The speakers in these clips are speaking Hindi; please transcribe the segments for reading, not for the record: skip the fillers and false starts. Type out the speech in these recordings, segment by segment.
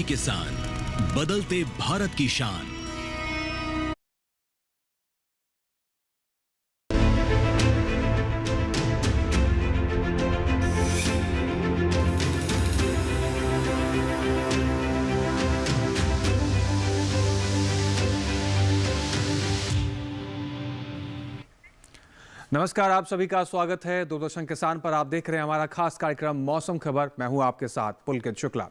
किसान, बदलते भारत की शान। नमस्कार, आप सभी का स्वागत है दूरदर्शन किसान पर। आप देख रहे हैं हमारा खास कार्यक्रम मौसम खबर। मैं हूं आपके साथ पुलकित शुक्ला।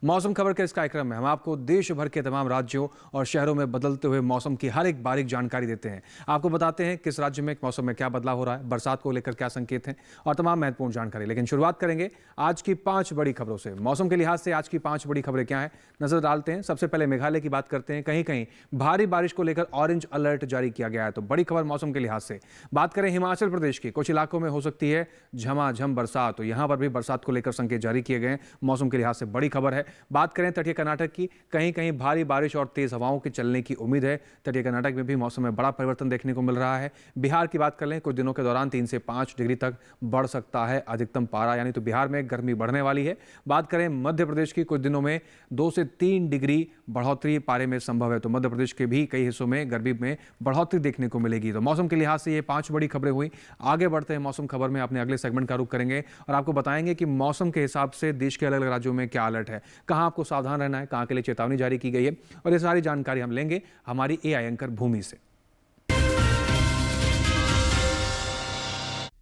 मौसम खबर के इस कार्यक्रम में हम आपको देश भर के तमाम राज्यों और शहरों में बदलते हुए मौसम की हर एक बारीक जानकारी देते हैं। आपको बताते हैं किस राज्य में मौसम में क्या बदलाव हो रहा है, बरसात को लेकर क्या संकेत हैं और तमाम महत्वपूर्ण जानकारी। लेकिन शुरुआत करेंगे आज की 5 बड़ी खबरों से। मौसम के लिहाज से आज की 5 बड़ी खबरें क्या हैं, नजर डालते हैं। सबसे पहले मेघालय की बात करते हैं। कहीं कहीं भारी बारिश को लेकर ऑरेंज अलर्ट जारी किया गया है, तो बड़ी खबर मौसम के लिहाज से। बात करें हिमाचल प्रदेश की, कुछ इलाकों में हो सकती है झमाझम बरसात, तो यहां पर भी बरसात को लेकर संकेत जारी किए गए हैं। मौसम के लिहाज से बड़ी खबर है। बात करें तटीय कर्नाटक की, कहीं कहीं भारी बारिश और तेज हवाओं के चलने की उम्मीद है। तटीय कर्नाटक में भी मौसम में बड़ा परिवर्तन देखने को मिल रहा है। बिहार की बात कर लें, कुछ दिनों के दौरान 3 से 5 डिग्री तक बढ़ सकता है अधिकतम पारा, यानी तो बिहार में गर्मी बढ़ने वाली है। बात करें मध्य प्रदेश की, कुछ दिनों में 2 से 3 डिग्री बढ़ोतरी पारे में संभव है, तो मध्य प्रदेश के भी कई हिस्सों में गर्मी में बढ़ोतरी देखने को मिलेगी। तो मौसम के लिहाज से ये 5 बड़ी खबरें हुई। आगे बढ़ते हैं मौसम खबर में, अपने अगले सेगमेंट का रुख करेंगे और आपको बताएंगे कि मौसम के हिसाब से देश के अलग अलग राज्यों में क्या अलर्ट है, कहां आपको सावधान रहना है, कहां के लिए चेतावनी जारी की गई है, और ये सारी जानकारी हम लेंगे हमारी एआई एंकर भूमि से।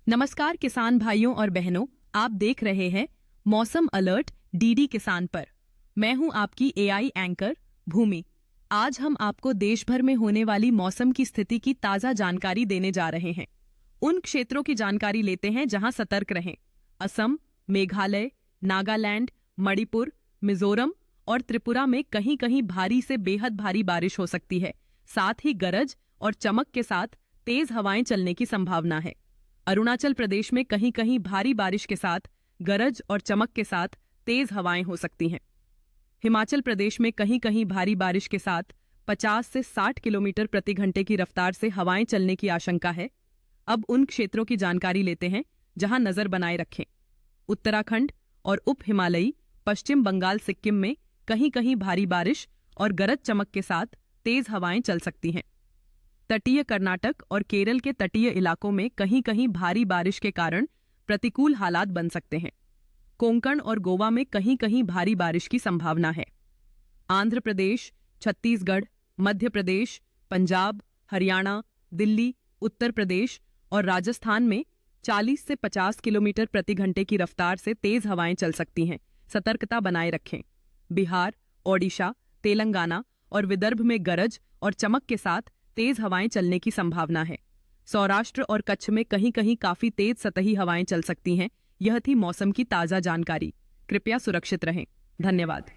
नमस्कार किसान भाइयों और बहनों, आप देख रहे हैं मौसम अलर्ट डीडी किसान पर। मैं हूं आपकी एआई एंकर भूमि। आज हम आपको देश भर में होने वाली मौसम की स्थिति की ताजा जानकारी देने जा रहे हैं। उन क्षेत्रों की जानकारी लेते हैं जहां सतर्क रहें। असम, मेघालय, नागालैंड, मणिपुर, मिजोरम और त्रिपुरा में कहीं कहीं भारी से बेहद भारी बारिश हो सकती है। साथ ही गरज और चमक के साथ तेज हवाएं चलने की संभावना है। अरुणाचल प्रदेश में कहीं कहीं भारी बारिश के साथ गरज और चमक के साथ तेज हवाएं हो सकती हैं। हिमाचल प्रदेश में कहीं कहीं भारी बारिश के साथ 50 से 60 किलोमीटर प्रति घंटे की रफ्तार से हवाएं चलने की आशंका है। अब उन क्षेत्रों की जानकारी लेते हैं जहां नजर बनाए रखें। उत्तराखंड और उप हिमालयी पश्चिम बंगाल, सिक्किम में कहीं कहीं भारी बारिश और गरज चमक के साथ तेज हवाएं चल सकती हैं। तटीय कर्नाटक और केरल के तटीय इलाकों में कहीं कहीं भारी बारिश के कारण प्रतिकूल हालात बन सकते हैं। कोंकण और गोवा में कहीं कहीं भारी बारिश की संभावना है। आंध्र प्रदेश, छत्तीसगढ़, मध्य प्रदेश, पंजाब, हरियाणा, दिल्ली, उत्तर प्रदेश और राजस्थान में 40 से 50 किलोमीटर प्रति घंटे की रफ्तार से तेज हवाएं चल सकती हैं। सतर्कता बनाए रखें। बिहार, ओडिशा, तेलंगाना और विदर्भ में गरज और चमक के साथ तेज हवाएं चलने की संभावना है। सौराष्ट्र और कच्छ में कहीं कहीं काफी तेज सतही हवाएं चल सकती हैं। यह थी मौसम की ताजा जानकारी। कृपया सुरक्षित रहें। धन्यवाद।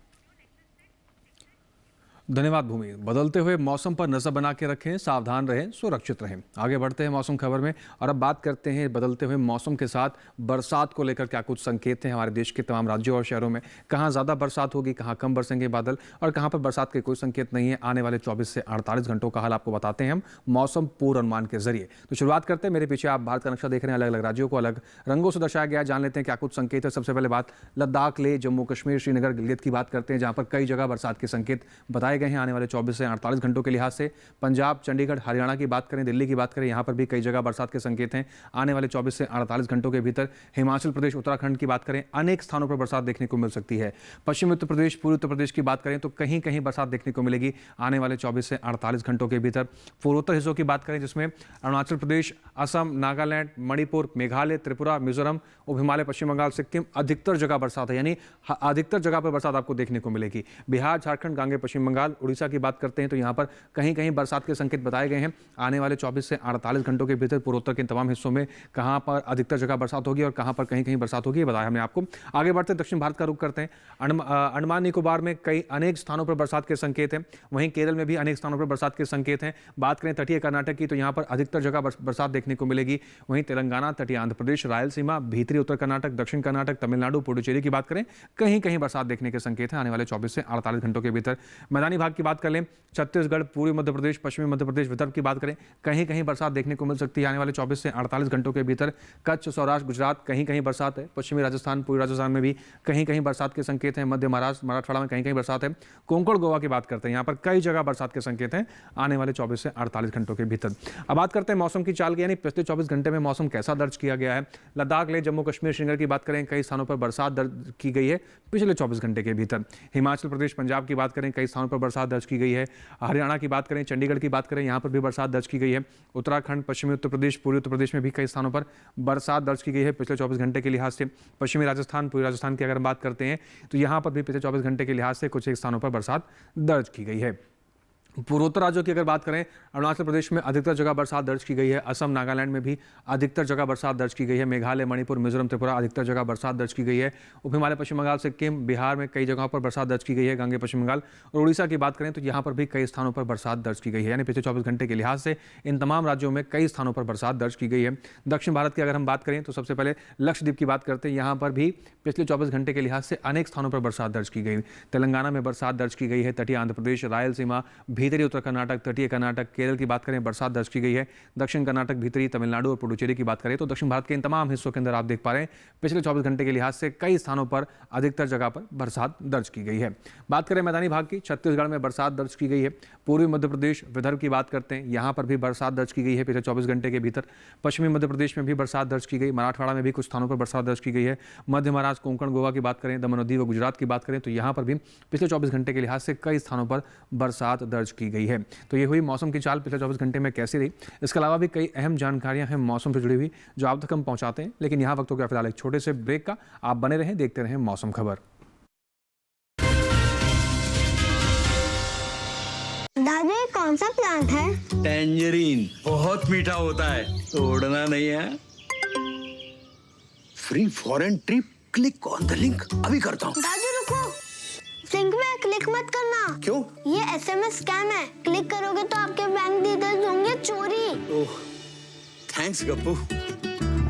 धन्यवाद भूमि। बदलते हुए मौसम पर नजर बना के रखें, सावधान रहें, सुरक्षित रहें। आगे बढ़ते हैं मौसम खबर में और अब बात करते हैं बदलते हुए मौसम के साथ बरसात को लेकर क्या कुछ संकेत हैं हमारे देश के तमाम राज्यों और शहरों में। कहां ज्यादा बरसात होगी, कहां कम बरसेंगे बादल और कहां पर बरसात के कोई संकेत नहीं है। आने वाले 24 से 48 घंटों का हाल आपको बताते हैं हम मौसम पूर्वानुमान के जरिए। तो शुरुआत करते हैं, मेरे पीछे आप भारत का नक्शा देख रहे हैं, अलग अलग राज्यों को अलग रंगों से दर्शाया गया। जान लेते हैं क्या कुछ संकेत है। सबसे पहले बात लद्दाख, लेह, जम्मू कश्मीर, श्रीनगर, गिलगित की बात करते हैं, जहां पर कई जगह बरसात के संकेत बताए गए हैं आने वाले 24 से 48 घंटों के लिहाज से। पंजाब, चंडीगढ़, हरियाणा की बात करें, दिल्ली की बात करें, यहां पर भी कई जगह बरसात के संकेत हैं आने वाले 24 से 48 घंटों के भीतर। हिमाचल प्रदेश, उत्तराखंड की बात करें, अनेक स्थानों पर बरसात देखने को मिल सकती है। पश्चिमी उत्तर प्रदेश, पूर्वी उत्तर प्रदेश की बात करें तो कहीं कहीं बरसात देखने को मिलेगी आने वाले 24 से 48 घंटों के भीतर। पूर्वोत्तर हिस्सों की बात करें जिसमें अरुणाचल प्रदेश, असम, नागालैंड, मणिपुर, मेघालय, त्रिपुरा, मिजोरम, उप हिमालय, पश्चिम बंगाल, सिक्किम, अधिकतर जगह बरसात है, यानी अधिकतर जगह पर बरसात आपको देखने को मिलेगी। बिहार, झारखंड, गांगे, पश्चिम बंगाल, उड़ीसा की बात करते हैं तो यहाँ पर कहीं कहीं बरसात के संकेत बताए गए हैं आने वाले 24 से 48 घंटों के भीतर। पूर्वोत्तर के तमाम हिस्सों में कहां पर अधिकतर जगह बरसात होगी और कहां पर कहीं कहीं बरसात होगी, बताया हमने आपको। आगे बढ़ते दक्षिण भारत का रुख करते हैं। अंडमान निकोबार में कई अनेक स्थानों पर बरसात के संकेत हैं, वहीं केरल में भी अनेक स्थानों पर बरसात के संकेत हैं। बात करें तटीय कर्नाटक की तो यहाँ पर अधिकतर जगह बरसात देखने को मिलेगी। वहीं तेलंगाना, तटीय आंध्र प्रदेश, रायलसीमा, भीतरी उत्तर कर्नाटक, दक्षिण कर्नाटक, तमिलनाडु, पुडुचेरी की बात करें, कहीं कहीं बरसात देखने के संकेत हैं आने वाले 24 से 48 घंटों के भीतर। मैदानी मैदानी भाग की बात कर लें, छत्तीसगढ़, पूर्वी मध्य प्रदेश, पश्चिमी मध्य प्रदेश, विदर्भ की बात करें, कहीं कहीं बरसात देखने को मिल सकती है आने वाले 24 से 48 घंटों के भीतर। कच्छ, सौराष्ट्र, गुजरात कहीं कहीं बरसात है। पश्चिमी राजस्थान, पूर्वी राजस्थान में भी कहीं कहीं बरसात के संकेत हैं। मध्य महाराष्ट्र, मराठवाड़ा में कहीं कहीं बरसात है। कोंकण, गोवा की बात करते हैं, यहाँ पर कई जगह बरसात के संकेत हैं आने वाले 24 से 48 घंटों के भीतर। अब बात करते हैं मौसम की चाल की, यानी पिछले 24 घंटे में मौसम कैसा दर्ज किया गया है। लद्दाख, लेह, जम्मू कश्मीर, श्रीनगर की बात करें, कई स्थानों पर बरसात दर्ज की गई है पिछले 24 घंटे के भीतर। हिमाचल प्रदेश, पंजाब की बात करें, कई स्थानों पर बरसात दर्ज की गई है। हरियाणा की बात करें, चंडीगढ़ की बात करें, यहाँ पर भी बरसात दर्ज की गई है। उत्तराखंड, पश्चिमी उत्तर प्रदेश, पूर्वी उत्तर प्रदेश में भी कई स्थानों पर बरसात दर्ज की गई है पिछले 24 घंटे के लिहाज से। पश्चिमी राजस्थान, पूर्वी राजस्थान की अगर हम बात करते हैं तो यहाँ पर भी पिछले 24 घंटे के लिहाज से कुछ एक स्थानों पर बरसात दर्ज की गई है। पूर्वोत्तर राज्यों की अगर बात करें, अरुणाचल प्रदेश में अधिकतर जगह बरसात दर्ज की गई है। असम, नागालैंड में भी अधिकतर जगह बरसात दर्ज की गई है। मेघालय, मणिपुर, मिजोरम, त्रिपुरा अधिकतर जगह बरसात दर्ज की गई है। उप हिमालय, पश्चिम बंगाल, सिक्किम, बिहार में कई जगहों पर बरसात दर्ज की गई है। गंगे, पश्चिम बंगाल और उड़ीसा की बात करें तो यहाँ पर भी कई स्थानों पर बरसात दर्ज की गई है। यानी पिछले 24 घंटे के लिहाज से इन तमाम राज्यों में कई स्थानों पर बरसात दर्ज की गई है। दक्षिण भारत की अगर हम बात करें तो सबसे पहले लक्षद्वीप की बात करते हैं। यहाँ पर भी पिछले 24 घंटे के लिहाज से अनेक स्थानों पर बरसात दर्ज की गई। तेलंगाना में बरसात दर्ज की गई है। तटीय आंध्र प्रदेश, रायलसीमा, भीतरी उत्तर कर्नाटक, तटीय कर्नाटक, केरल की बात करें, बरसात दर्ज की गई है। दक्षिण कर्नाटक, भीतरी तमिलनाडु और पुडुचेरी की बात करें तो दक्षिण भारत के इन तमाम हिस्सों के अंदर आप देख पा रहे हैं पिछले 24 घंटे के लिहाज से कई स्थानों पर अधिकतर जगह पर बरसात दर्ज की गई है। बात करें मैदानी भाग की, छत्तीसगढ़ में बरसात दर्ज की गई है। पूर्वी मध्य प्रदेश, विदर्भ की बात करते हैं, यहाँ पर भी बरसात दर्ज की गई है पिछले 24 घंटे के भीतर। पश्चिमी मध्य प्रदेश में भी बरसात दर्ज की गई। मराठवाड़ा में भी कुछ स्थानों पर बरसात दर्ज की गई है। मध्य महाराष्ट्र, कोंकण, गोवा की बात करें, दमन और दीव, गुजरात की बात करें तो यहाँ पर भी पिछले 24 घंटे के लिहाज से कई स्थानों पर बरसात दर्ज की गई है। तो ये हुई मौसम की चाल पिछले 24 घंटे में कैसी रही। इसके अलावा भी कई अहम जानकारियां हैं मौसम से जुड़ी हुई जो आप तक हम पहुंचाते हैं, लेकिन यहाँ वक्त हो गया फिलहाल एक छोटे से ब्रेक का। आप बने रहें, देखते रहें मौसम खबर। दादा, ये कौन सा प्लांट है? टेंजरीन, बहुत मीठा होता है, तोड़ना नहीं है। Free foreign trip, click on the link, अभी करता हूँ। दादू रुको, लिंक में क्लिक मत करना। क्यों? ये SMS स्कैम है, क्लिक करोगे तो आपके बैंक डिटेल्स होंगे चोरी। ओह, थैंक्स गप्पू,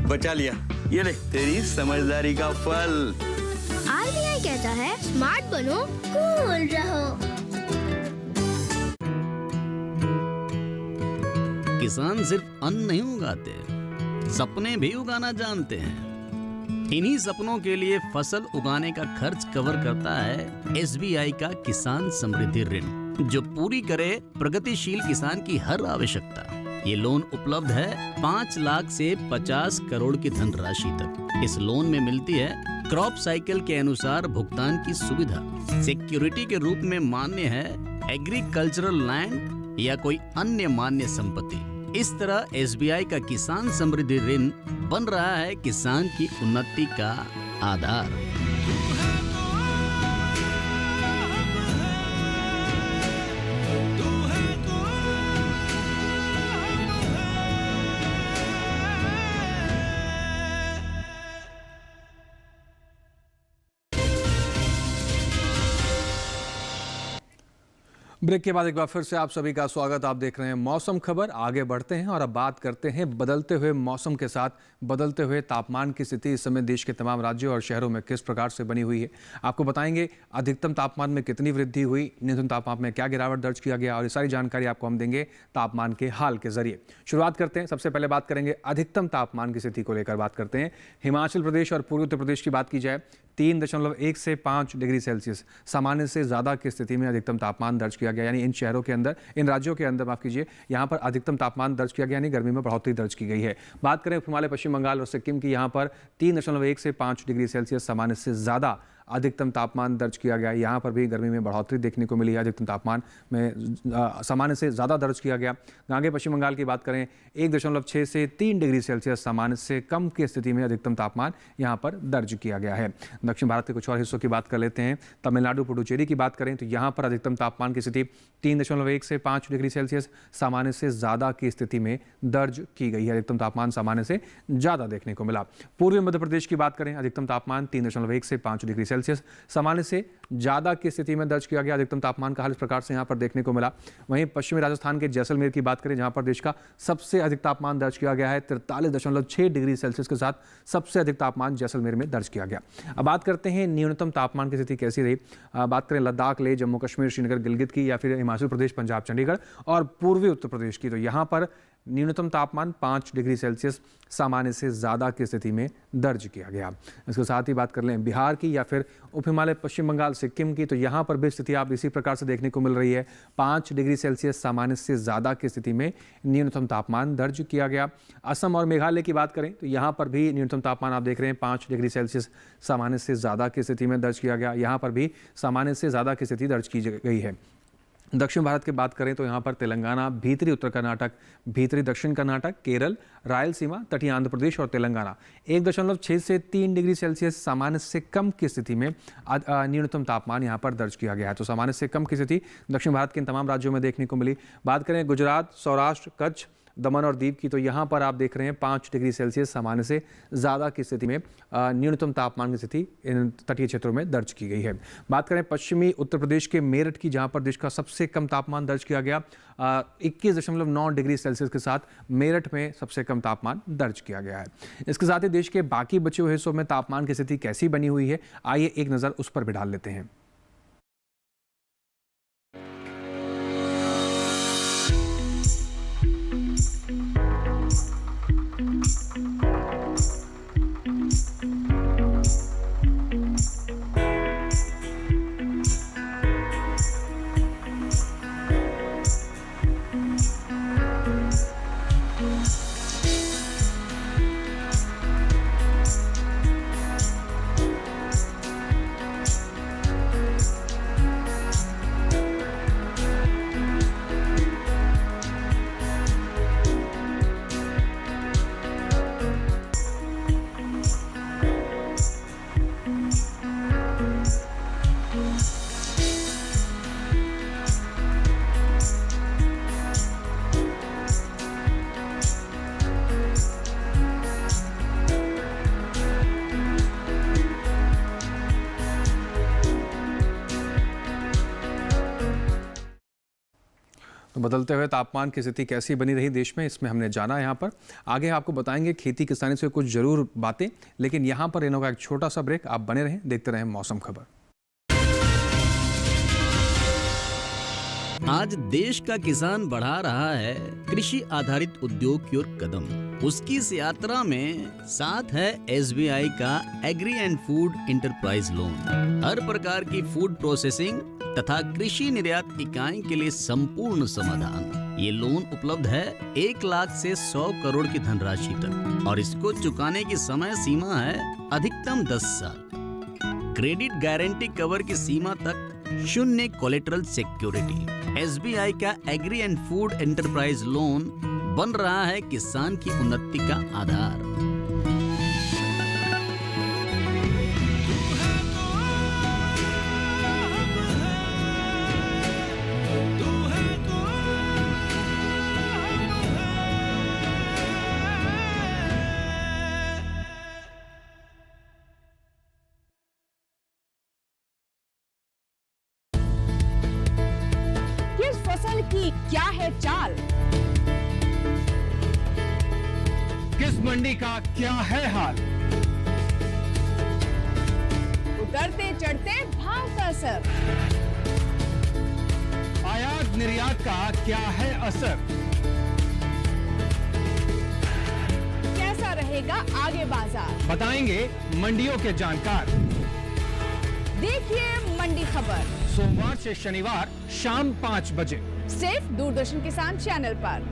बचा लिया। ये ले तेरी समझदारी का फल। RBI कहता है स्मार्ट बनो, कूल रहो। किसान सिर्फ अन्न नहीं उगाते, सपने भी उगाना जानते हैं। इन्हीं सपनों के लिए फसल उगाने का खर्च कवर करता है SBI का किसान समृद्धि ऋण, जो पूरी करे प्रगतिशील किसान की हर आवश्यकता। ये लोन उपलब्ध है 5 लाख से 50 करोड़ की धनराशि तक। इस लोन में मिलती है क्रॉप साइकिल के अनुसार भुगतान की सुविधा। सिक्योरिटी के रूप में मान्य है एग्रीकल्चरल लैंड या कोई अन्य मान्य संपत्ति। इस तरह SBI का किसान समृद्धि ऋण बन रहा है किसान की उन्नति का आधार। ब्रेक के बाद एक बार फिर से आप सभी का स्वागत। आप देख रहे हैं मौसम खबर। आगे बढ़ते हैं और अब बात करते हैं बदलते हुए मौसम के साथ बदलते हुए तापमान की स्थिति इस समय देश के तमाम राज्यों और शहरों में किस प्रकार से बनी हुई है। आपको बताएंगे अधिकतम तापमान में कितनी वृद्धि हुई, न्यूनतम तापमान में क्या गिरावट दर्ज किया गया और ये सारी जानकारी आपको हम देंगे तापमान के हाल के जरिए। शुरुआत करते हैं, सबसे पहले बात करेंगे अधिकतम तापमान की स्थिति को लेकर बात करते हैं। हिमाचल प्रदेश और पूर्वी उत्तर प्रदेश की बात की जाए 3.1 से 5 डिग्री सेल्सियस सामान्य से ज़्यादा की स्थिति में अधिकतम तापमान दर्ज किया गया। यानी इन शहरों के अंदर, इन राज्यों के अंदर माफ कीजिए, यहाँ पर अधिकतम तापमान दर्ज किया गया, यानी गर्मी में बढ़ोतरी दर्ज की गई है। बात करें हिमालय, पश्चिम बंगाल और सिक्किम की, यहाँ पर 3.1 से 5 डिग्री सेल्सियस सामान्य से ज़्यादा अधिकतम तापमान दर्ज किया गया। यहाँ पर भी गर्मी में बढ़ोतरी देखने को मिली है, अधिकतम तापमान में सामान्य से ज़्यादा दर्ज किया गया। आगे पश्चिम बंगाल की बात करें 1.6 से 3 डिग्री सेल्सियस सामान्य से कम की स्थिति में अधिकतम तापमान यहाँ पर दर्ज किया गया है। दक्षिण भारत के कुछ और हिस्सों की बात कर लेते हैं। तमिलनाडु, पुडुचेरी की बात करें तो यहाँ पर अधिकतम तापमान की स्थिति 3.1 से 5 डिग्री सेल्सियस सामान्य से ज़्यादा की स्थिति में दर्ज की गई है। अधिकतम तापमान सामान्य से ज़्यादा देखने को मिला। पूर्वी मध्य प्रदेश की बात करें, अधिकतम तापमान 3.1 से 5 डिग्री सेल्सियस सेल्सियस सामान्य से ज़्यादा की स्थिति में दर्ज किया गया। अधिकतम तापमान का हाल इस प्रकार से यहाँ पर देखने को मिला। वहीं पश्चिमी राजस्थान के जैसलमेर की बात करें, जहाँ पर देश का सबसे अधिक तापमान दर्ज किया गया है 43.6 डिग्री सेल्सियस के साथ सबसे अधिक तापमान जैसलमेर में दर्ज किया गया। अब बात करते हैं न्यूनतम तापमान की स्थिति कैसी रही। बात करें लद्दाख, लेह, जम्मू कश्मीर, श्रीनगर, गिलगित की, या फिर हिमाचल प्रदेश, पंजाब, चंडीगढ़ और पूर्वी उत्तर प्रदेश की, तो यहाँ पर न्यूनतम तापमान 5 डिग्री सेल्सियस सामान्य से ज़्यादा की स्थिति में दर्ज किया गया। इसके साथ ही बात कर लें बिहार की या फिर उप हिमालय, पश्चिम बंगाल, सिक्किम की, तो यहाँ पर भी स्थिति आप इसी प्रकार से देखने को मिल रही है। 5 डिग्री सेल्सियस सामान्य से ज़्यादा की स्थिति में न्यूनतम तापमान दर्ज किया गया। असम और मेघालय की बात करें तो यहाँ पर भी न्यूनतम तापमान आप देख रहे हैं 5 डिग्री सेल्सियस सामान्य से ज़्यादा की स्थिति में दर्ज किया गया। यहाँ पर भी सामान्य से ज़्यादा की स्थिति दर्ज की गई है। दक्षिण भारत की बात करें तो यहाँ पर तेलंगाना, भीतरी उत्तर कर्नाटक, भीतरी दक्षिण कर्नाटक, केरल, रायलसीमा, तटीय आंध्र प्रदेश और तेलंगाना 1.6 से 3 डिग्री सेल्सियस सामान्य से कम की स्थिति में न्यूनतम तापमान यहाँ पर दर्ज किया गया है। तो सामान्य से कम की स्थिति दक्षिण भारत के इन तमाम राज्यों में देखने को मिली। बात करें गुजरात, सौराष्ट्र, कच्छ, दमन और दीव की, तो यहाँ पर आप देख रहे हैं 5 डिग्री सेल्सियस सामान्य से ज़्यादा की स्थिति में न्यूनतम तापमान की स्थिति इन तटीय क्षेत्रों में दर्ज की गई है। बात करें पश्चिमी उत्तर प्रदेश के मेरठ की, जहाँ पर देश का सबसे कम तापमान दर्ज किया गया 21.9 डिग्री सेल्सियस के साथ मेरठ में सबसे कम तापमान दर्ज किया गया है। इसके साथ ही देश के बाकी बचे हुए हिस्सों में तापमान की स्थिति कैसी बनी हुई है, आइए एक नज़र उस पर भी डाल लेते हैं। तो बदलते हुए तापमान की स्थिति कैसी बनी रही देश में, इसमें हमने जाना। यहाँ पर आगे आपको बताएंगे खेती किसानी से कुछ जरूर बातें, लेकिन यहाँ पर इन होगा एक छोटा सा ब्रेक। आप बने रहें, देखते रहें मौसम खबर। आज देश का किसान बढ़ा रहा है कृषि आधारित उद्योग की ओर कदम। उसकी इस यात्रा में साथ है SBI का agri and food enterprise loan. हर प्रकार की फूड प्रोसेसिंग तथा कृषि निर्यात इकाई के लिए संपूर्ण समाधान। ये लोन उपलब्ध है 1 लाख से 100 करोड़ की धनराशि तक और इसको चुकाने की समय सीमा है अधिकतम 10 साल। क्रेडिट गारंटी कवर की सीमा तक 0 कोलेटरल सिक्योरिटी। SBI का agri and food enterprise loan बन रहा है किसान की उन्नति का आधार। किस फसल की क्या है चाल, किस मंडी का क्या है हाल, उतरते चढ़ते भाव का असर, आयात निर्यात का क्या है असर, कैसा रहेगा आगे बाजार, बताएंगे मंडियों के जानकार। देखिए मंडी खबर सोमवार से शनिवार शाम 5 बजे सिर्फ दूरदर्शन किसान चैनल पर।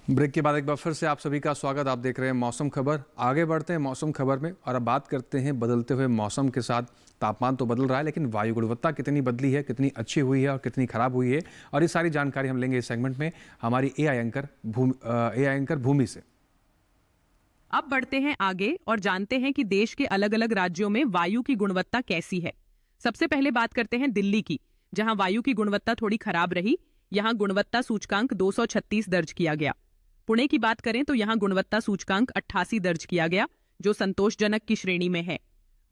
ब्रेक के बाद एक बार फिर से आप सभी का स्वागत। आप देख रहे हैं मौसम खबर। आगे बढ़ते हैं मौसम खबर में और अब बात करते हैं बदलते हुए मौसम के साथ। तापमान तो बदल रहा है, लेकिन वायु गुणवत्ता कितनी बदली है, कितनी अच्छी हुई है और कितनी खराब हुई है, और ये सारी जानकारी हम लेंगे इस सेगमेंट में हमारी एआई एंकर भूमि से। अब बढ़ते हैं आगे और जानते हैं कि देश के अलग अलग राज्यों में वायु की गुणवत्ता कैसी है। सबसे पहले बात करते हैं दिल्ली की, जहां वायु की गुणवत्ता थोड़ी खराब रही। यहां गुणवत्ता सूचकांक 236 दर्ज किया गया। पुणे की बात करें तो यहाँ गुणवत्ता सूचकांक 88 दर्ज किया गया, जो संतोषजनक की श्रेणी में है।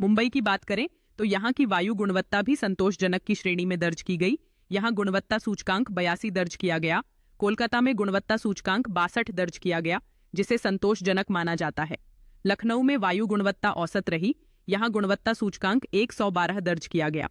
मुंबई की बात करें तो यहाँ की वायु गुणवत्ता भी संतोषजनक की श्रेणी में दर्ज की गई। यहाँ गुणवत्ता सूचकांक 82 दर्ज किया गया। कोलकाता में गुणवत्ता सूचकांक 62 दर्ज किया गया, जिसे संतोषजनक माना जाता है। लखनऊ में वायु गुणवत्ता औसत रही। यहाँ गुणवत्ता सूचकांक 112 दर्ज किया गया।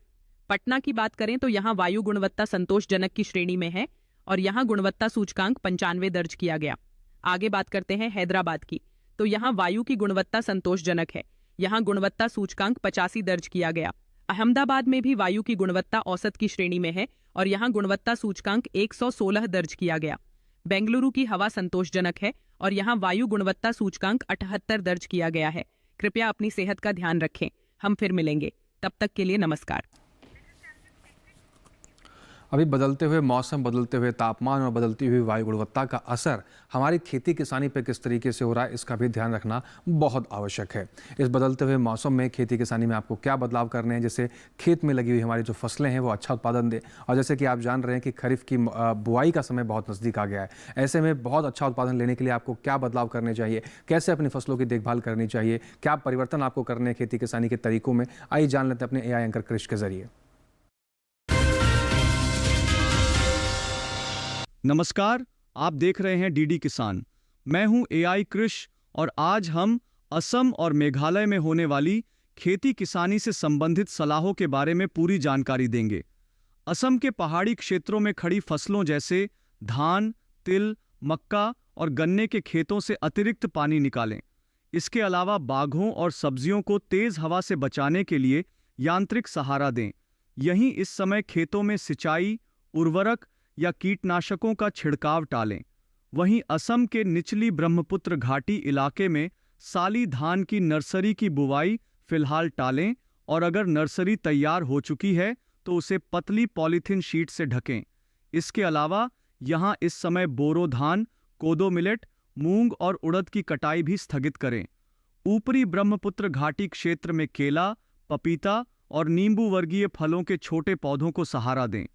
पटना की बात करें तो यहाँ वायु गुणवत्ता संतोषजनक की श्रेणी में है और यहाँ गुणवत्ता सूचकांक 95 दर्ज किया गया। आगे बात करते हैं हैदराबाद की, तो यहाँ वायु की गुणवत्ता संतोषजनक है। यहाँ गुणवत्ता सूचकांक 85 दर्ज किया गया। अहमदाबाद में भी वायु की गुणवत्ता औसत की श्रेणी में है और यहाँ गुणवत्ता सूचकांक 116 दर्ज किया गया। बेंगलुरु की हवा संतोषजनक है और यहाँ वायु गुणवत्ता सूचकांक 78 दर्ज किया गया है। कृपया अपनी सेहत का ध्यान रखें। हम फिर मिलेंगे, तब तक के लिए नमस्कार। अभी बदलते हुए मौसम, बदलते हुए तापमान और बदलती हुई वायु गुणवत्ता का असर हमारी खेती किसानी पर किस तरीके से हो रहा है, इसका भी ध्यान रखना बहुत आवश्यक है। इस बदलते हुए मौसम में खेती किसानी में आपको क्या बदलाव करने हैं, जैसे खेत में लगी हुई हमारी जो फसलें हैं वो अच्छा उत्पादन दे, और जैसे कि आप जान रहे हैं कि खरीफ की बुआई का समय बहुत नज़दीक आ गया है। ऐसे में बहुत अच्छा उत्पादन लेने के लिए आपको क्या बदलाव करने चाहिए, कैसे अपनी फसलों की देखभाल करनी चाहिए, क्या परिवर्तन आपको करने हैं खेती किसानी के तरीकों में, आइए जान लेते हैं अपने AI एंकर कृष के जरिए। नमस्कार, आप देख रहे हैं डीडी किसान। मैं हूं AI कृष और आज हम असम और मेघालय में होने वाली खेती किसानी से संबंधित सलाहों के बारे में पूरी जानकारी देंगे। असम के पहाड़ी क्षेत्रों में खड़ी फसलों जैसे धान, तिल, मक्का और गन्ने के खेतों से अतिरिक्त पानी निकालें। इसके अलावा बाघों और सब्जियों को तेज हवा से बचाने के लिए यांत्रिक सहारा दें। यहीं इस समय खेतों में सिंचाई, उर्वरक या कीटनाशकों का छिड़काव टालें। वहीं असम के निचली ब्रह्मपुत्र घाटी इलाके में साली धान की नर्सरी की बुवाई फिलहाल टालें और अगर नर्सरी तैयार हो चुकी है तो उसे पतली पॉलीथीन शीट से ढकें। इसके अलावा यहां इस समय बोरो धान, कोदो मिलेट, मूंग और उड़द की कटाई भी स्थगित करें। ऊपरी ब्रह्मपुत्र घाटी क्षेत्र में केला, पपीता और नींबू वर्गीय फलों के छोटे पौधों को सहारा दें।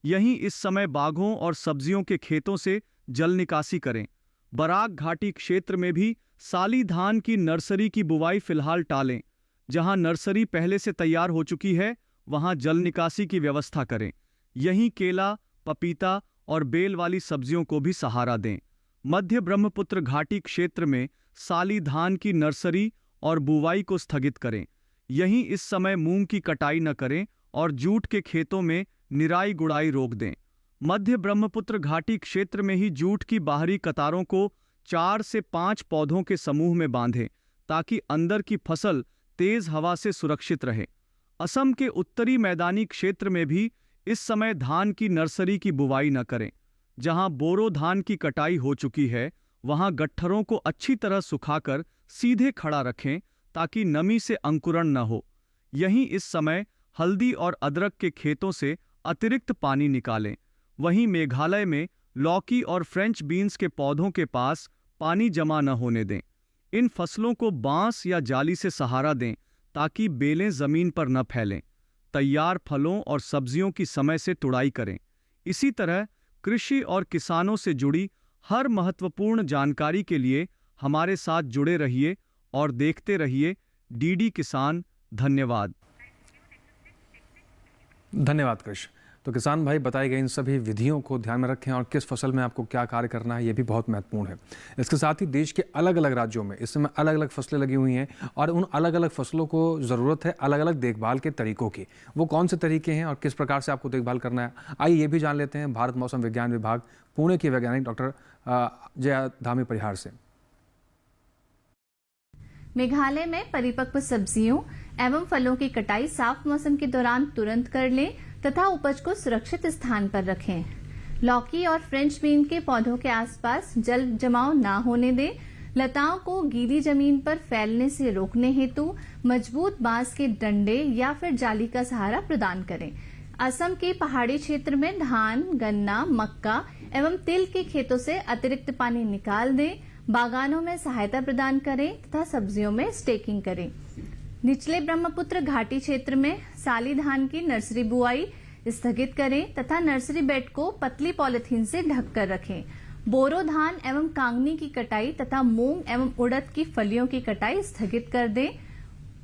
यहीं इस समय बाघों और सब्जियों के खेतों से जल निकासी करें। बराक घाटी क्षेत्र में भी साली धान की नर्सरी की बुवाई फिलहाल टालें। जहां नर्सरी पहले से तैयार हो चुकी है वहां जल निकासी की व्यवस्था करें। यहीं केला, पपीता और बेल वाली सब्जियों को भी सहारा दें। मध्य ब्रह्मपुत्र घाटी क्षेत्र में साली धान की नर्सरी और बुवाई को स्थगित करें। यहीं इस समय मूंग की कटाई न करें और जूट के खेतों में निराई गुड़ाई रोक दें। मध्य ब्रह्मपुत्र घाटी क्षेत्र में ही जूट की बाहरी कतारों को 4 से 5 पौधों के समूह में बांधें ताकि अंदर की फसल तेज हवा से सुरक्षित रहे। असम के उत्तरी मैदानी क्षेत्र में भी इस समय धान की नर्सरी की बुवाई न करें। जहां बोरो धान की कटाई हो चुकी है वहां गट्ठरों को अच्छी तरह सुखाकर सीधे खड़ा रखें ताकि नमी से अंकुरण न हो। यहीं इस समय हल्दी और अदरक के खेतों से अतिरिक्त पानी निकालें। वहीं मेघालय में लौकी और फ्रेंच बीन्स के पौधों के पास पानी जमा न होने दें। इन फसलों को बांस या जाली से सहारा दें ताकि बेलें जमीन पर न फैलें। तैयार फलों और सब्जियों की समय से तुड़ाई करें। इसी तरह कृषि और किसानों से जुड़ी हर महत्वपूर्ण जानकारी के लिए हमारे साथ जुड़े रहिए और देखते रहिए डीडी किसान। धन्यवाद। धन्यवाद कृष। तो किसान भाई, बताई गई इन सभी विधियों को ध्यान में रखें और किस फसल में आपको क्या कार्य करना है ये भी बहुत महत्वपूर्ण है। इसके साथ ही देश के अलग अलग राज्यों में इस समय अलग अलग फसलें लगी हुई हैं और उन अलग अलग फसलों को ज़रूरत है अलग अलग देखभाल के तरीकों की। वो कौन से तरीके हैं और किस प्रकार से आपको देखभाल करना है, आइए ये भी जान लेते हैं भारत मौसम विज्ञान विभाग पुणे के वैज्ञानिक डॉक्टर जया धामी परिहार से। मेघालय में परिपक्व सब्जियों एवं फलों की कटाई साफ मौसम के दौरान तुरंत कर लें तथा उपज को सुरक्षित स्थान पर रखें। लौकी और फ्रेंच बीन के पौधों के आसपास जल जमाव न होने दें। लताओं को गीली जमीन पर फैलने से रोकने हेतु मजबूत बांस के डंडे या फिर जाली का सहारा प्रदान करें। असम के पहाड़ी क्षेत्र में धान, गन्ना, मक्का एवं तिल के खेतों से अतिरिक्त पानी निकाल दें। बागानों में सहायता प्रदान करें तथा सब्जियों में स्टेकिंग करें। निचले ब्रह्मपुत्र घाटी क्षेत्र में साली धान की नर्सरी बुआई स्थगित करें तथा नर्सरी बेड को पतली पॉलिथीन से ढककर रखें। बोरो धान एवं कांगनी की कटाई तथा मूंग एवं उड़द की फलियों की कटाई स्थगित कर दें।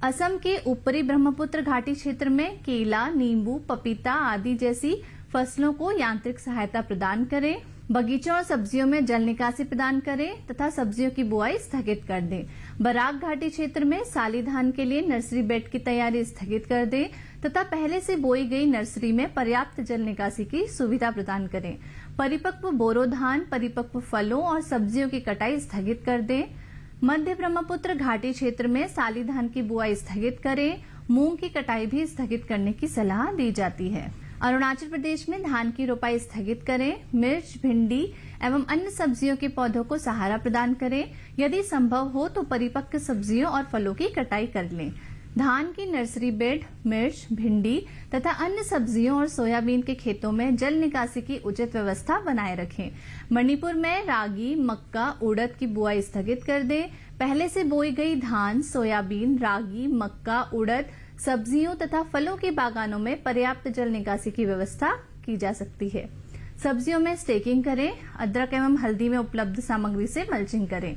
असम के ऊपरी ब्रह्मपुत्र घाटी क्षेत्र में केला, नींबू, पपीता आदि जैसी फसलों को यांत्रिक सहायता प्रदान करें। बगीचों और सब्जियों में जल निकासी प्रदान करें तथा सब्जियों की बुआई स्थगित कर दें। बराक घाटी क्षेत्र में साली धान के लिए नर्सरी बेड की तैयारी स्थगित कर दें तथा पहले से बोई गई नर्सरी में पर्याप्त जल निकासी की सुविधा प्रदान करें। परिपक्व बोरो धान, परिपक्व फलों और सब्जियों की कटाई स्थगित कर दें। मध्य ब्रह्मपुत्र घाटी क्षेत्र में साली धान की बुआई स्थगित करें। मूंग की कटाई भी स्थगित करने की सलाह दी जाती है। अरुणाचल प्रदेश में धान की रोपाई स्थगित करें। मिर्च, भिंडी एवं अन्य सब्जियों के पौधों को सहारा प्रदान करें। यदि संभव हो तो परिपक्व सब्जियों और फलों की कटाई कर लें। धान की नर्सरी बेड, मिर्च, भिंडी तथा अन्य सब्जियों और सोयाबीन के खेतों में जल निकासी की उचित व्यवस्था बनाए रखें। मणिपुर में रागी, मक्का, उड़द की बुआई स्थगित कर दें। पहले से बोई गई धान, सोयाबीन, रागी, मक्का, उड़द, सब्जियों तथा फलों के बागानों में पर्याप्त जल निकासी की व्यवस्था की जा सकती है। सब्जियों में स्टेकिंग करें। अदरक एवं हल्दी में उपलब्ध सामग्री से मल्चिंग करें।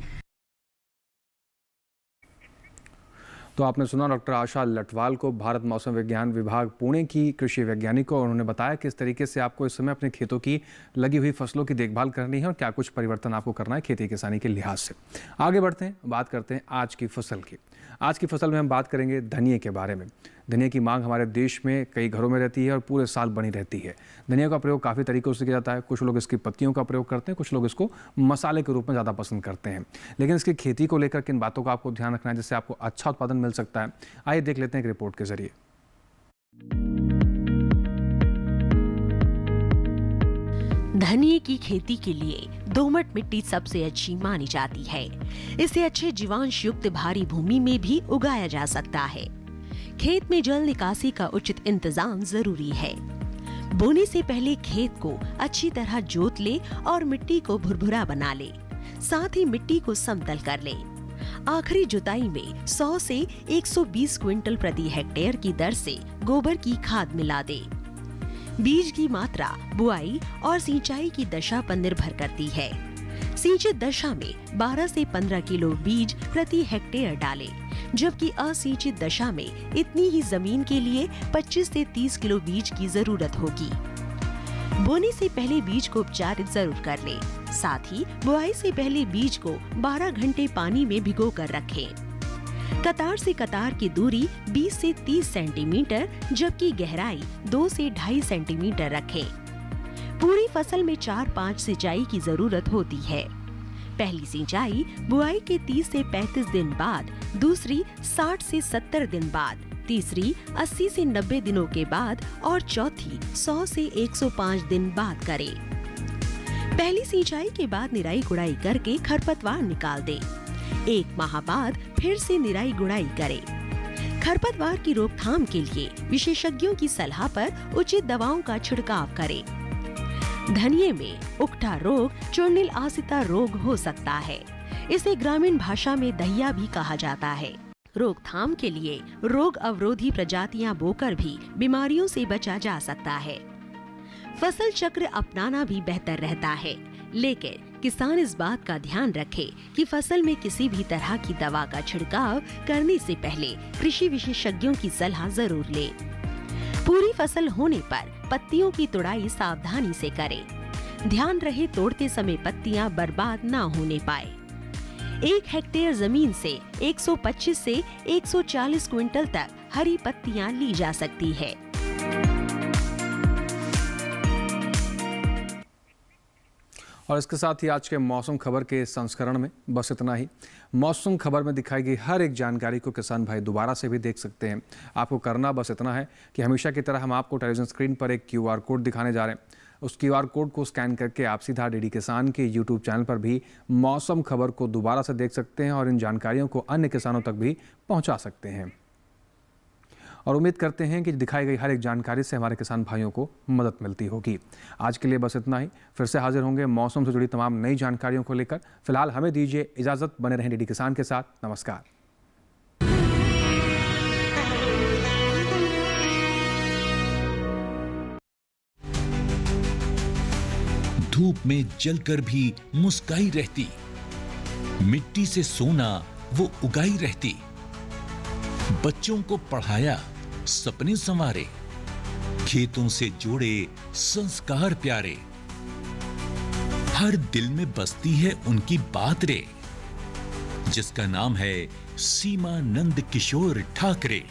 तो आपने सुना डॉक्टर आशा लटवाल को, भारत मौसम विज्ञान विभाग पुणे की कृषि वैज्ञानिक को। उन्होंने बताया किस तरीके से आपको इस समय अपने खेतों की लगी हुई फसलों की देखभाल करनी है और क्या कुछ परिवर्तन आपको करना है खेती किसानी के लिहाज से। आगे बढ़ते हैं, बात करते हैं आज की फसल की। आज की फसल में हम बात करेंगे धनिये के बारे में। धनिया की मांग हमारे देश में कई घरों में रहती है और पूरे साल बनी रहती है। धनिया का प्रयोग काफ़ी तरीक़ों से किया जाता है। कुछ लोग इसकी पत्तियों का प्रयोग करते हैं, कुछ लोग इसको मसाले के रूप में ज़्यादा पसंद करते हैं। लेकिन इसकी खेती को लेकर किन बातों का आपको ध्यान रखना है जिससे आपको अच्छा उत्पादन मिल सकता है, आइए देख लेते हैं एक रिपोर्ट के जरिए। धनिये की खेती के लिए दोमट मिट्टी सबसे अच्छी मानी जाती है। इसे अच्छे जीवांश युक्त भारी भूमि में भी उगाया जा सकता है। खेत में जल निकासी का उचित इंतजाम जरूरी है। बोने से पहले खेत को अच्छी तरह जोत ले और मिट्टी को भुरभुरा बना ले। साथ ही मिट्टी को समतल कर ले। आखिरी जुताई में 100 से 120 क्विंटल प्रति हेक्टेयर की दर से गोबर की खाद मिला दे। बीज की मात्रा बुआई और सिंचाई की दशा पर निर्भर करती है। सिंचित दशा में 12 से 15 किलो बीज प्रति हेक्टेयर डालें, जबकि असिंचित दशा में इतनी ही जमीन के लिए 25 से 30 किलो बीज की जरूरत होगी। बोने से पहले बीज को उपचारित जरूर कर लें। साथ ही बुआई से पहले बीज को 12 घंटे पानी में भिगो कर रखें। कतार से कतार की दूरी 20 से 30 सेंटीमीटर जबकि गहराई 2 से 2.5 सेंटीमीटर रखें। पूरी फसल में 4-5 सिंचाई की जरूरत होती है। पहली सिंचाई बुआई के 30 से 35 दिन बाद, दूसरी 60 से 70 दिन बाद, तीसरी 80 से 90 दिनों के बाद और चौथी 100 से 105 दिन बाद करें। पहली सिंचाई के बाद निराई गुड़ाई करके खरपतवार निकाल दें। 1 माह बाद फिर से निराई गुड़ाई करें। खरपतवार की रोकथाम के लिए विशेषज्ञों की सलाह पर उचित दवाओं का छिड़काव करें। धनिये में उकठा रोग चूर्णिल आसिता रोग हो सकता है। इसे ग्रामीण भाषा में दहिया भी कहा जाता है। रोकथाम के लिए रोग अवरोधी प्रजातियां बोकर भी बीमारियों से बचा जा सकता है। फसल चक्र अपनाना भी बेहतर रहता है, लेकिन किसान इस बात का ध्यान रखे कि फसल में किसी भी तरह की दवा का छिड़काव करने से पहले कृषि विशेषज्ञों की सलाह जरूर ले। पूरी फसल होने पर पत्तियों की तोड़ाई सावधानी से करें। ध्यान रहे तोड़ते समय पत्तियां बर्बाद ना होने पाए। 1 हेक्टेयर जमीन से 125 से 140 क्विंटल तक हरी पत्तियां ली जा सकती है। और इसके साथ ही आज के मौसम खबर के संस्करण में बस इतना ही। मौसम खबर में दिखाई गई हर एक जानकारी को किसान भाई दोबारा से भी देख सकते हैं। आपको करना बस इतना है कि हमेशा की तरह हम आपको टेलीविजन स्क्रीन पर एक QR कोड दिखाने जा रहे हैं। उस QR कोड को स्कैन करके आप सीधा DD किसान के YouTube चैनल पर भी मौसम खबर को दोबारा से देख सकते हैं और इन जानकारियों को अन्य किसानों तक भी पहुँचा सकते हैं। और उम्मीद करते हैं कि दिखाई गई हर एक जानकारी से हमारे किसान भाइयों को मदद मिलती होगी। आज के लिए बस इतना ही। फिर से हाजिर होंगे मौसम से जुड़ी तमाम नई जानकारियों को लेकर। फिलहाल हमें दीजिए इजाज़त। बने रहें DD किसान के साथ। नमस्कार। धूप में जलकर भी मुस्काई रहती, मिट्टी से सोना वो उगाई रहती, बच्चों को पढ़ाया, सपने संवारे, खेतों से जोड़े संस्कार प्यारे, हर दिल में बसती है उनकी बात रे, जिसका नाम है सीमा नंद किशोर ठाकरे।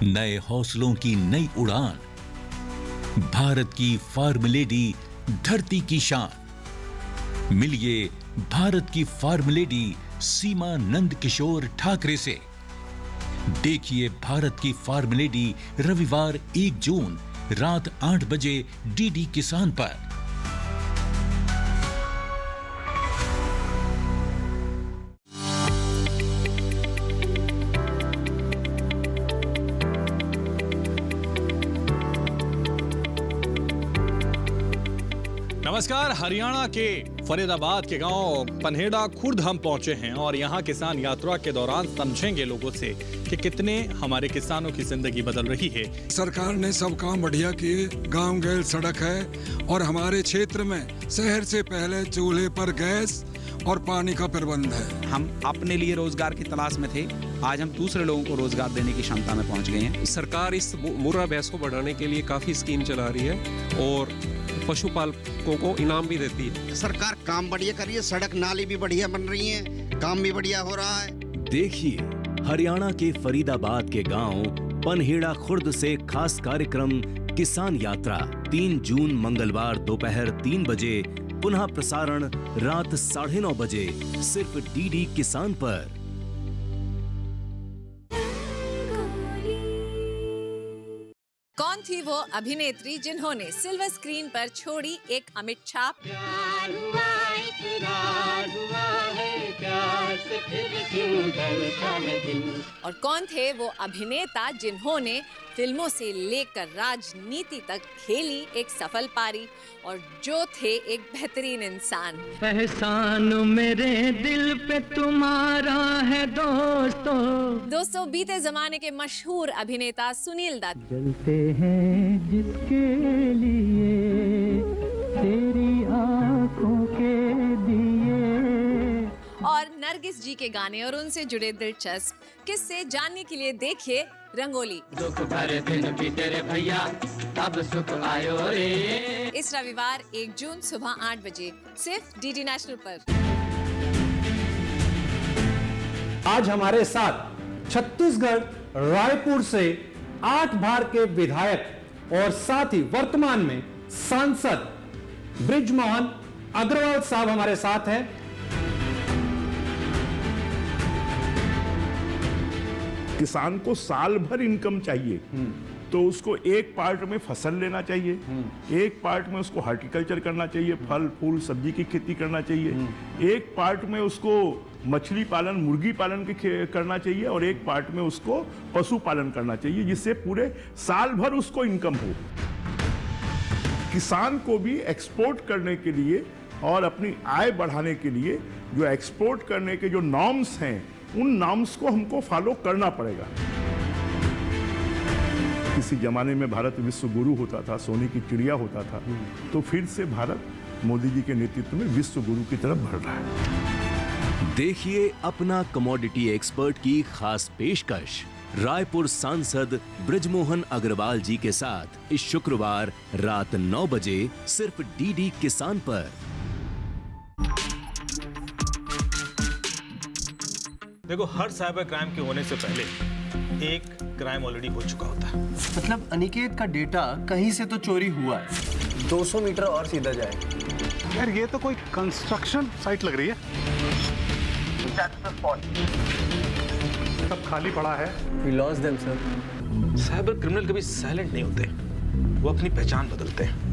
नए हौसलों की नई उड़ान, भारत की फार्म लेडी, धरती की शान। मिलिए भारत की फार्म लेडी सीमा नंद किशोर ठाकरे से। देखिए भारत की फार्म लेडी रविवार 1 जून रात 8 बजे डीडी किसान पर। नमस्कार। हरियाणा के फरीदाबाद के गांव पनहेड़ा खुर्द हम पहुंचे हैं और यहां किसान यात्रा के दौरान समझेंगे लोगों से कि कितने हमारे किसानों की जिंदगी बदल रही है। सरकार ने सब काम बढ़िया किए, गांव गैल सड़क है और हमारे क्षेत्र में शहर से पहले चूल्हे पर गैस और पानी का प्रबंध है। हम अपने लिए रोजगार की तलाश में थे, आज हम दूसरे लोगों को रोजगार देने की क्षमता में पहुंच गए हैं। सरकार इस मुर्रा भैंस को बढ़ाने के लिए काफी स्कीम चला रही है और पशुपालकों को इनाम भी देती है। सरकार काम बढ़िया कर रही है, सड़क नाली भी बढ़िया बन रही है, काम भी बढ़िया हो रहा है। देखिए हरियाणा के फरीदाबाद के गांव पनहेड़ा खुर्द से खास कार्यक्रम किसान यात्रा 3 जून मंगलवार दोपहर 3 बजे, पुनः प्रसारण रात 9:30 बजे, सिर्फ डीडी किसान पर। कौन थी वो अभिनेत्री जिन्होंने सिल्वर स्क्रीन पर छोड़ी एक अमिट छाप? प्यार हुआ, इकरार हुआ है, प्यार से फिर क्यों डरता है दिल। और कौन थे वो अभिनेता जिन्होंने फिल्मों से लेकर राजनीति तक खेली एक सफल पारी और जो थे एक बेहतरीन इंसान? एहसान मेरे दिल पे तुम्हारा है दोस्तों बीते जमाने के मशहूर अभिनेता सुनील दत्त। जलते हैं जिसके लिए तेरी आंखों के दिए, और नरगिस जी के गाने और उनसे जुड़े दिलचस्प किस्से जानने के लिए देखिए रंगोली। दुख भरे दिन बीते रे भैया, तब सुख आयो रे। इस रविवार 1 जून सुबह 8 बजे सिर्फ डीडी नेशनल पर। आज हमारे साथ छत्तीसगढ़ रायपुर से 8 बार के विधायक और साथ ही वर्तमान में सांसद बृजमोहन अग्रवाल साहब हमारे साथ हैं। किसान को साल भर इनकम चाहिए तो उसको एक पार्ट में फसल लेना चाहिए, एक पार्ट में उसको हॉर्टिकल्चर करना चाहिए, फल फूल सब्जी की खेती करना चाहिए, एक पार्ट में उसको मछली पालन मुर्गी पालन करना चाहिए और एक पार्ट में उसको पशु पालन करना चाहिए, जिससे पूरे साल भर उसको इनकम हो। किसान को भी एक्सपोर्ट करने के लिए और अपनी आय बढ़ाने के लिए जो एक्सपोर्ट करने के जो नॉर्म्स हैं उन नॉर्म्स को हमको फॉलो करना पड़ेगा। किसी जमाने में भारत विश्व गुरु होता था, सोने की चिड़िया होता था, तो फिर से भारत मोदी जी के नेतृत्व में विश्व गुरु की तरफ बढ़ रहा है। देखिए अपना कमोडिटी एक्सपर्ट की खास पेशकश रायपुर सांसद बृजमोहन अग्रवाल जी के साथ इस शुक्रवार रात 9 बजे सिर्फ डीडी किसान पर। देखो हर साइबर क्राइम के होने से पहले एक क्राइम ऑलरेडी हो चुका होता है। मतलब अनिकेत का डेटा कहीं से तो चोरी हुआ है। 200 मीटर और सीधा जाए। यार ये तो कोई कंस्ट्रक्शन साइट लग रही है। सब खाली पड़ा है। We lost them, sir. Cyber criminal कभी साइलेंट नहीं होते, वो अपनी पहचान बदलते हैं।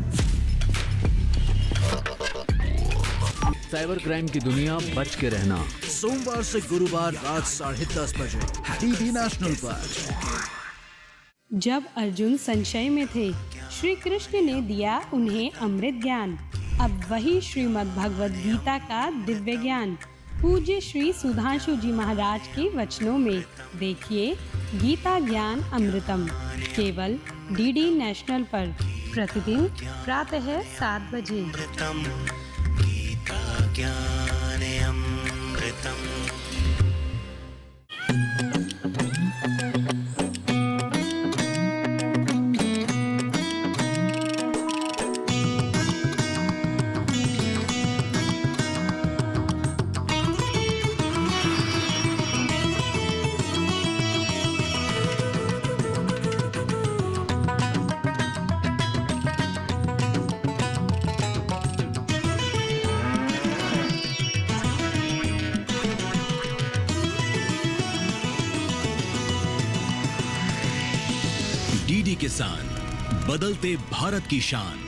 साइबर क्राइम की दुनिया बच के रहना, सोमवार से गुरुवार रात 10:30 बजे डीडी नेशनल पर। जब अर्जुन संशय में थे, श्री कृष्ण ने दिया उन्हें अमृत ज्ञान। अब वही श्रीमद् भगवद गीता का दिव्य ज्ञान पूज्य श्री सुधांशु जी महाराज के वचनों में देखिए गीता ज्ञान अमृतम, केवल डीडी नेशनल पर। प्रतिदिन प्रातः 7 बजे। डीडी किसान, बदलते भारत की शान।